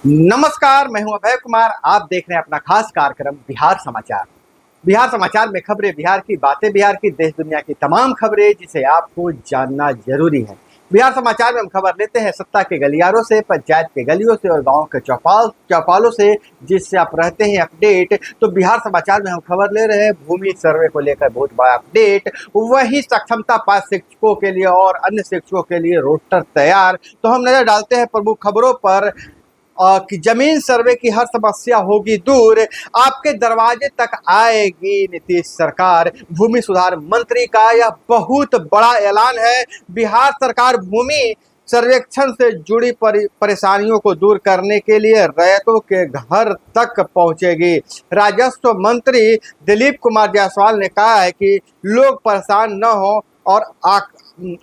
नमस्कार, मैं हूं अभय कुमार। आप देख रहे हैं अपना खास कार्यक्रम बिहार समाचार। बिहार समाचार में खबरें बिहार की, बातें बिहार की, देश दुनिया की तमाम खबरें जिसे आपको जानना जरूरी है। बिहार समाचार में हम खबर लेते हैं सत्ता के गलियारों से, पंचायत के गलियों से और गांव के चौपालों से, जिससे आप रहते हैं अपडेट। तो बिहार समाचार में हम खबर ले रहे हैं भूमि सर्वे को लेकर बहुत बड़ा अपडेट। वही सक्षमता पास शिक्षकों के लिए और अन्य शिक्षकों के लिए रोस्टर तैयार। तो हम नजर डालते हैं प्रमुख खबरों पर कि जमीन सर्वे की हर समस्या होगी दूर, आपके दरवाजे तक आएगी नीतीश सरकार। भूमि सुधार मंत्री का यह बहुत बड़ा ऐलान है। बिहार सरकार भूमि सर्वेक्षण से जुड़ी परेशानियों को दूर करने के लिए रैयतों के घर तक पहुंचेगी। राजस्व मंत्री दिलीप कुमार जायसवाल ने कहा है कि लोग परेशान न हो और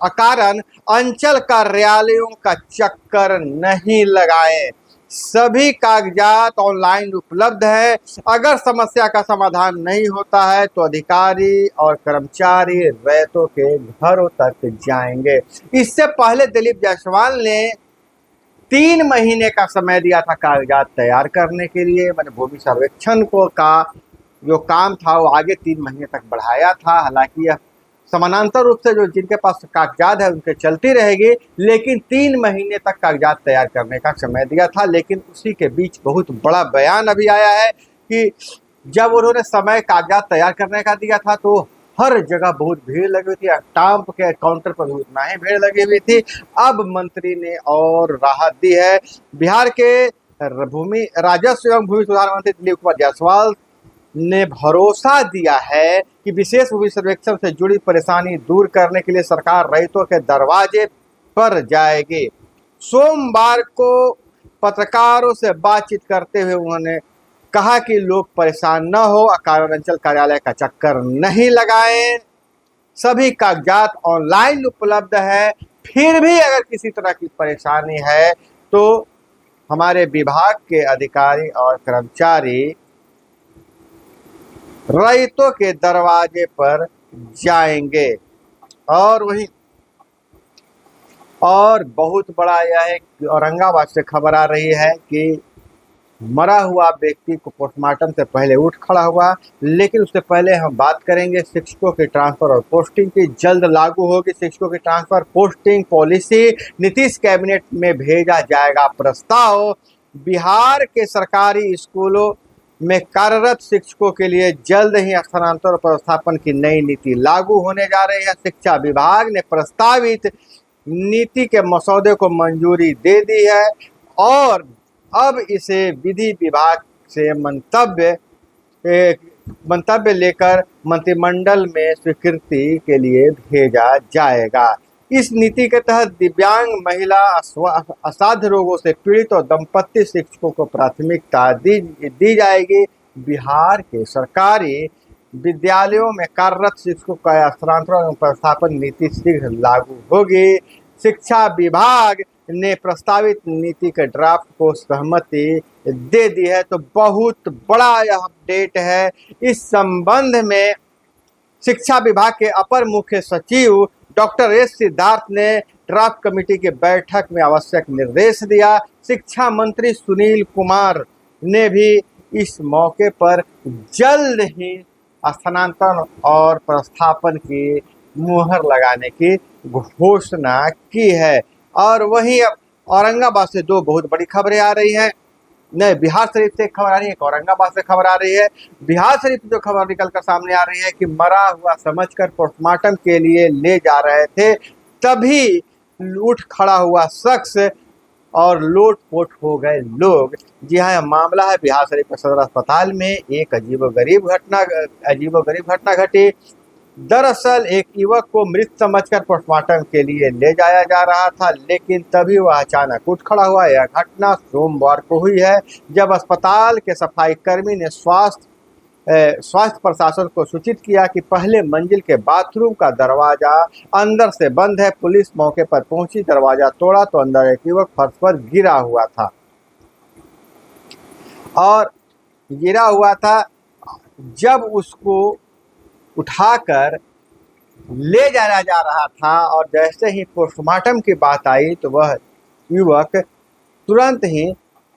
अकारण अंचल कार्यालयों का चक्कर नहीं लगाएं। सभी कागजात ऑनलाइन उपलब्ध है। अगर समस्या का समाधान नहीं होता है तो अधिकारी और कर्मचारी रैयतों के घरों तक जाएंगे। इससे पहले दिलीप जायसवाल ने 3 महीने का समय दिया था कागजात तैयार करने के लिए। मैंने भूमि सर्वेक्षण का जो काम था वो आगे 3 महीने तक बढ़ाया था। हालांकि यह समानांतर रूप से जो जिनके पास कागजात है उनके चलती रहेगी, लेकिन 3 महीने तक कागजात तैयार करने का समय दिया था। लेकिन उसी के बीच बहुत बड़ा बयान अभी आया है कि जब उन्होंने समय कागजात तैयार करने का दिया था तो हर जगह बहुत भीड़ लगी हुई थी, स्टाम्प के काउंटर पर भी उतना ही भीड़ लगी हुई थी। अब मंत्री ने और राहत दी है। बिहार के भूमि राजस्व एवं भूमि सुधार मंत्री दिलीप कुमार जायसवाल ने भरोसा दिया है कि विशेष भूमि सर्वेक्षण से जुड़ी परेशानी दूर करने के लिए सरकार रैयतों के दरवाजे पर जाएगी। सोमवार को पत्रकारों से बातचीत करते हुए उन्होंने कहा कि लोग परेशान न हो, अकारण अंचल कार्यालय का चक्कर नहीं लगाएं। सभी कागजात ऑनलाइन उपलब्ध है। फिर भी अगर किसी तरह की परेशानी है तो हमारे विभाग के अधिकारी और कर्मचारी रैयतों के दरवाजे पर जाएंगे। और बहुत बड़ा यह है कि औरंगाबाद से खबर आ रही है कि मरा हुआ व्यक्ति को पोस्टमार्टम से पहले उठ खड़ा हुआ। लेकिन उससे पहले हम बात करेंगे शिक्षकों की ट्रांसफर और पोस्टिंग की। जल्द लागू होगी शिक्षकों की transfer posting policy. Nitish cabinet में भेजा जाएगा प्रस्ताव। बिहार के सरकारी स्कूलों में कार्यरत शिक्षकों के लिए जल्द ही स्थानांतरण और व्यवस्थापन की नई नीति लागू होने जा रही है। शिक्षा विभाग ने प्रस्तावित नीति के मसौदे को मंजूरी दे दी है और अब इसे विधि विभाग से मंतव्य लेकर मंत्रिमंडल में स्वीकृति के लिए भेजा जाएगा। इस नीति के तहत दिव्यांग, महिला, असाध्य रोगों से पीड़ित और दंपत्ति शिक्षकों को प्राथमिकता दी जाएगी। बिहार के सरकारी विद्यालयों में कार्यरत शिक्षकों का स्थानांतरण एवं व्यवस्थापन नीति शीघ्र लागू होगी। शिक्षा विभाग ने प्रस्तावित नीति के ड्राफ्ट को सहमति दे दी है। तो बहुत बड़ा यह अपडेट है। इस संबंध में शिक्षा विभाग के अपर मुख्य सचिव डॉक्टर एस सिद्धार्थ ने ड्राफ्ट कमेटी की बैठक में आवश्यक निर्देश दिया। शिक्षा मंत्री सुनील कुमार ने भी इस मौके पर जल्द ही स्थानांतरण और प्रस्थापन की मुहर लगाने की घोषणा की है। और वहीं अब औरंगाबाद से 2 बहुत बड़ी खबरें आ रही हैं। नहीं, बिहार शरीफ से एक खबर आ रही है, एक औरंगाबाद से खबर आ रही है। बिहार शरीफ से जो खबर निकल कर सामने आ रही है कि मरा हुआ समझकर पोस्टमार्टम के लिए ले जा रहे थे, तभी उठ खड़ा हुआ शख्स और लोटपोट हो गए लोग। जी हाँ, यह मामला है बिहार शरीफ के सदर अस्पताल में। एक अजीबोगरीब घटना घटी। दरअसल एक युवक को मृत समझकर पोस्टमार्टम के लिए ले जाया जा रहा था, लेकिन तभी वह अचानक उठ खड़ा हुआ। यह घटना सोमवार को हुई है, जब अस्पताल के सफाई कर्मी ने स्वास्थ्य प्रशासन को सूचित किया कि पहले मंजिल के बाथरूम का दरवाजा अंदर से बंद है। पुलिस मौके पर पहुंची, दरवाजा तोड़ा तो अंदर एक युवक फर्श पर गिरा हुआ था। जब उसको उठाकर ले जाया जा रहा था और जैसे ही पोस्टमार्टम की बात आई तो वह युवक तुरंत ही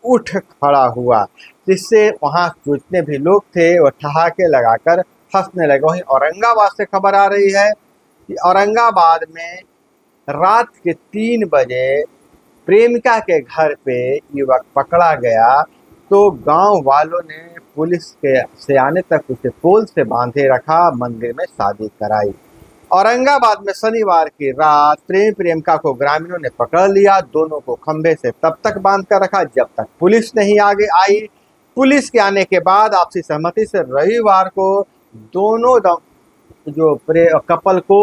उठ खड़ा हुआ, जिससे वहां जितने भी लोग थे वो ठहाके लगाकर हंसने लगे। वहीं औरंगाबाद से खबर आ रही है कि औरंगाबाद में रात के 3 बजे प्रेमिका के घर पे युवक पकड़ा गया, तो गांव वालों ने पुलिस के से आने तक उसे पोल से बांधे रखा, मंदिर में शादी कराई। औरंगाबाद में शनिवार की रात प्रेमी प्रेमिका को ग्रामीणों ने पकड़ लिया। दोनों को खंभे से तब तक बांध कर रखा जब तक पुलिस नहीं आगे आई। पुलिस के आने के बाद आपसी सहमति से रविवार को दोनों जो कपल को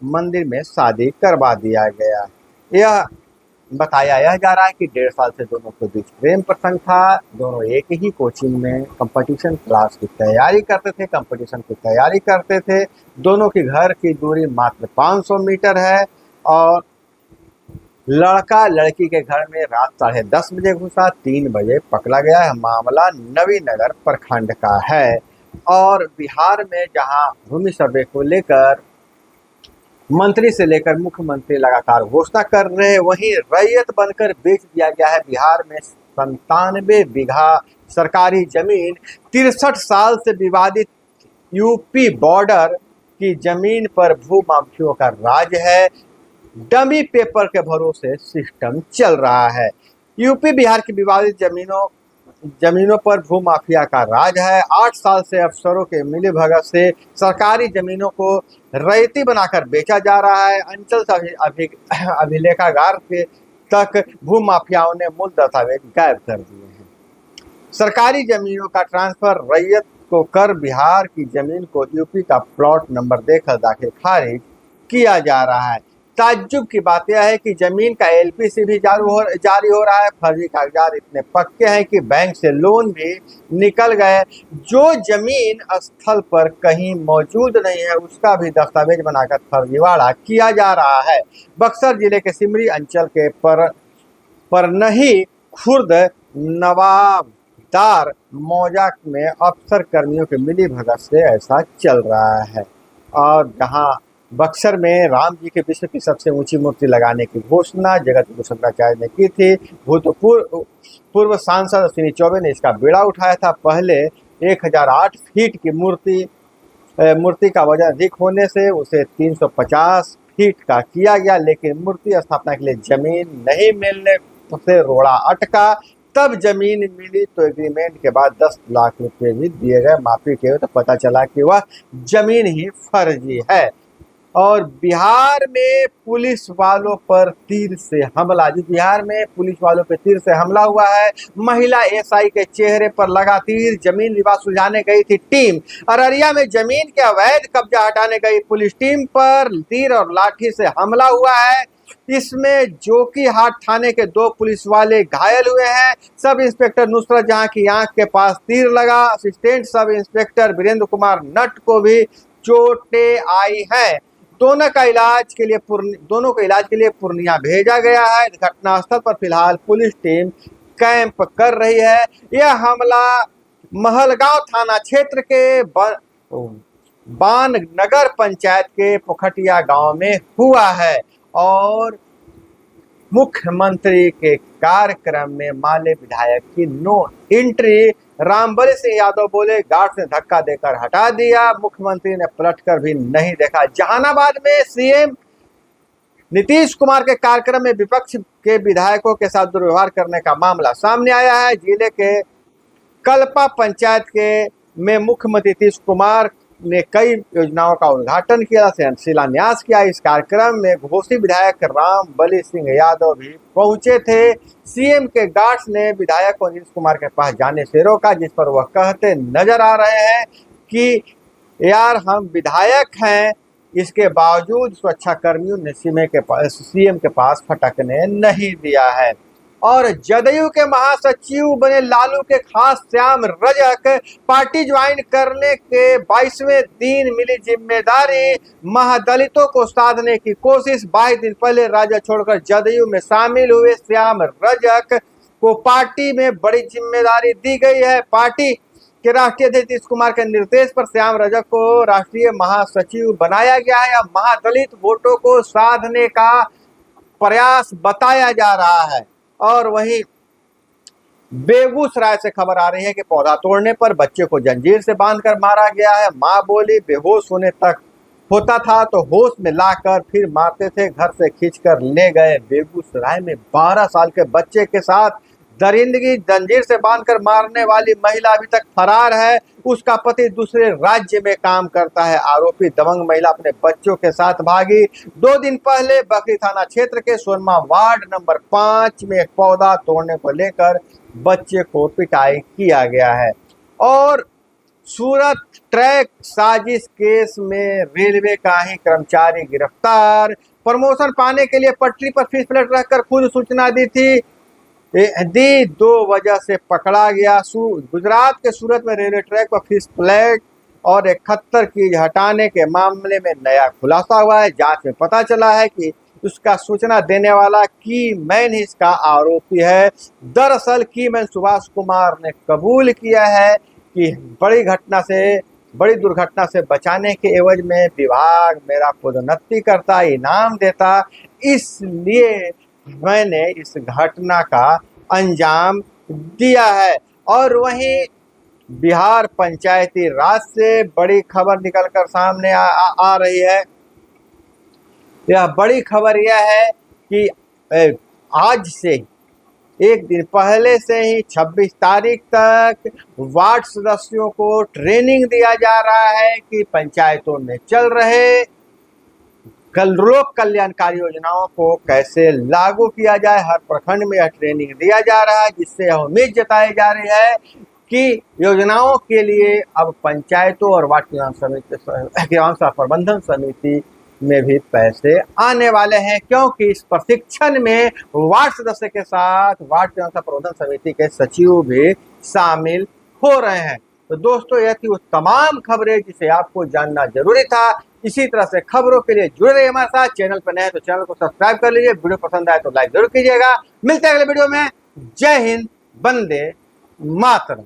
मंदिर में शादी करवा दिया गया। यह बताया यह जा रहा है कि 1.5 साल से दोनों के बीच प्रेम प्रसंग था। दोनों एक ही कोचिंग में कंपटीशन क्लास की तैयारी करते थे, कंपटीशन की तैयारी करते थे। दोनों की घर की दूरी मात्र 500 मीटर है और लड़का लड़की के घर में रात 10:30 बजे घुसा, 3 बजे पकड़ा गया है। मामला नवीनगर प्रखंड का है। और बिहार में जहां भूमि सर्वे को लेकर मंत्री से लेकर मुख्यमंत्री लगातार घोषणा कर रहे हैं, वहीं रैयत बनकर बेच दिया गया है। बिहार में 97 बीघा सरकारी जमीन 63 साल से विवादित यूपी बॉर्डर की जमीन पर भूमाफियों का राज है। डमी पेपर के भरोसे सिस्टम चल रहा है। यूपी बिहार की विवादित जमीनों पर भूमाफिया का राज है। 8 साल से अफसरों के मिलीभगत से सरकारी जमीनों को रैयती बनाकर बेचा जा रहा है। अंचल अभिलेखागार के तक भूमाफियाओं ने मूल दस्तावेज गायब कर दिए हैं। सरकारी जमीनों का ट्रांसफर रैयत को कर बिहार की जमीन को यूपी का प्लॉट नंबर देकर दाखिल खारिज किया जा रहा है। ताज्जुब की बात यह है कि जमीन का एलपीसी भी जारी हो रहा है। फर्जी कागजात इतने पक्के हैं कि बैंक से लोन भी निकल गए। जो जमीन स्थल पर कहीं मौजूद नहीं है उसका भी दस्तावेज बनाकर फर्जीवाड़ा किया जा रहा है। बक्सर जिले के सिमरी अंचल के परनही खुर्द नवाबदार मौजा में अफसर कर्मियों के मिलीभगत से ऐसा चल रहा है। और जहां बक्सर में राम जी के विश्व की सबसे ऊंची मूर्ति लगाने की घोषणा जगत गुरु शंकराचार्य ने की थी। पूर्व सांसद अश्विनी चौबे ने इसका बीड़ा उठाया था। पहले 1008 फीट की मूर्ति का वजन अधिक होने से उसे 350 फीट का किया गया, लेकिन मूर्ति स्थापना के लिए जमीन नहीं मिलने से रोड़ा अटका। तब जमीन मिली तो एग्रीमेंट के बाद 10 लाख रुपए भी दिए गए। माफी के तो पता चला कि वह जमीन ही फर्जी है। और बिहार में पुलिस वालों पर तीर से हमला, जो बिहार में पुलिस वालों पर तीर से हमला हुआ है। महिला एसआई के चेहरे पर लगा तीर। जमीन विवाद सुलझाने गई थी टीम। अररिया में जमीन के अवैध कब्जा हटाने गई पुलिस टीम पर तीर और लाठी से हमला हुआ है। इसमें जोकीहाट थाने के 2 पुलिस वाले घायल हुए हैं। सब इंस्पेक्टर नुसरत जहां की आंख के पास तीर लगा। Assistant sub inspector Virendra Kumar नट को भी चोटें आई हैं। दोनों को इलाज के लिए पूर्णिया भेजा गया है। घटनास्थल पर फिलहाल पुलिस टीम कैंप कर रही है। यह हमला महलगांव थाना क्षेत्र के बान नगर पंचायत के पोखटिया गांव में हुआ है। और मुख्यमंत्री के कार्यक्रम में माले विधायक की नो एंट्री। रामबली सिंह यादव बोले गार्ड ने धक्का देकर हटा दिया। मुख्यमंत्री ने पलटकर भी नहीं देखा। जहानाबाद में सीएम नीतीश कुमार के कार्यक्रम में विपक्ष के विधायकों के साथ दुर्व्यवहार करने का मामला सामने आया है। जिले के कल्पा पंचायत में मुख्यमंत्री नीतीश कुमार ने कई योजनाओं का उद्घाटन किया, शिलान्यास किया। इस कार्यक्रम में घोसी विधायक रामबली सिंह यादव भी पहुंचे थे। सीएम के गार्ड्स ने विधायक को नीतीश कुमार के पास जाने से रोका, जिस पर वह कहते नजर आ रहे हैं कि यार हम विधायक हैं, इसके बावजूद सुरक्षा कर्मियों ने सीएम के पास फटकने नहीं दिया है। और जदयू के महासचिव बने लालू के खास श्याम रजक पार्टी ज्वाइन करने के 22वें दिन मिली जिम्मेदारी। महादलितों को साधने की कोशिश। 22 दिन पहले राज्य छोड़कर जदयू में शामिल हुए श्याम रजक को पार्टी में बड़ी जिम्मेदारी दी गई है। पार्टी के राष्ट्रीय अध्यक्ष नीतीश कुमार के निर्देश पर श्याम रजक को राष्ट्रीय महासचिव बनाया गया है। अब महादलित वोटों को साधने का प्रयास बताया जा रहा है। और वहीं बेगूसराय से खबर आ रही है कि पौधा तोड़ने पर बच्चे को जंजीर से बांधकर मारा गया है। मां बोली बेहोश होने तक होता था तो होश में लाकर फिर मारते थे, घर से खींचकर ले गए। बेगूसराय में 12 साल के बच्चे के साथ दरिंदगी, जंजीर से बांधकर मारने वाली महिला अभी तक फरार है। उसका पति दूसरे राज्य में काम करता है। आरोपी दबंग महिला अपने बच्चों के साथ भागी। 2 दिन पहले बकरी थाना क्षेत्र के सोनमा वार्ड नंबर 5 में एक पौधा तोड़ने को लेकर बच्चे को पिटाई किया गया है। और सूरत ट्रैक साजिश केस में रेलवे का ही कर्मचारी गिरफ्तार। प्रमोशन पाने के लिए पटरी पर फिश प्लेट रखकर खुद सूचना दी 2 वजह से पकड़ा गया। गुजरात के सूरत में रेलवे ट्रैक पर फिश प्लेट और एक खत्तर की हटाने के मामले में नया खुलासा हुआ है। जांच में पता चला है कि उसका सूचना देने वाला की मैन ही इसका आरोपी है। दरअसल की मैन सुभाष कुमार ने कबूल किया है कि बड़ी दुर्घटना से बचाने के एवज में विभाग मेरा पदोन्नति करता, इनाम देता, इसलिए मैंने इस घटना का अंजाम दिया है। और वहीं बिहार पंचायती राज से बड़ी खबर निकलकर सामने आ रही है। यह बड़ी खबर यह है कि आज से एक दिन पहले से ही 26 तारीख तक वार्ड सदस्यों को ट्रेनिंग दिया जा रहा है कि पंचायतों में चल रहे लोक कल्याणकारी योजनाओं को कैसे लागू किया जाए। हर प्रखंड में यह ट्रेनिंग दिया जा रहा है, जिससे यह उम्मीद जताई जा रही है कि योजनाओं के लिए अब पंचायतों और वार्ड प्रबंधन समिति में भी पैसे आने वाले हैं, क्योंकि इस प्रशिक्षण में वार्ड सदस्य के साथ वार्ड प्रबंधन समिति के सचिव भी शामिल हो रहे हैं। तो दोस्तों, यह थी वो तमाम खबरें जिसे आपको जानना जरूरी था। इसी तरह से खबरों के लिए जुड़े रहिए हमारे साथ। चैनल पर नए हैं तो चैनल को सब्सक्राइब कर लीजिए। वीडियो पसंद आए तो लाइक जरूर कीजिएगा। मिलते हैं अगले वीडियो में। जय हिंद, वंदे मातरम।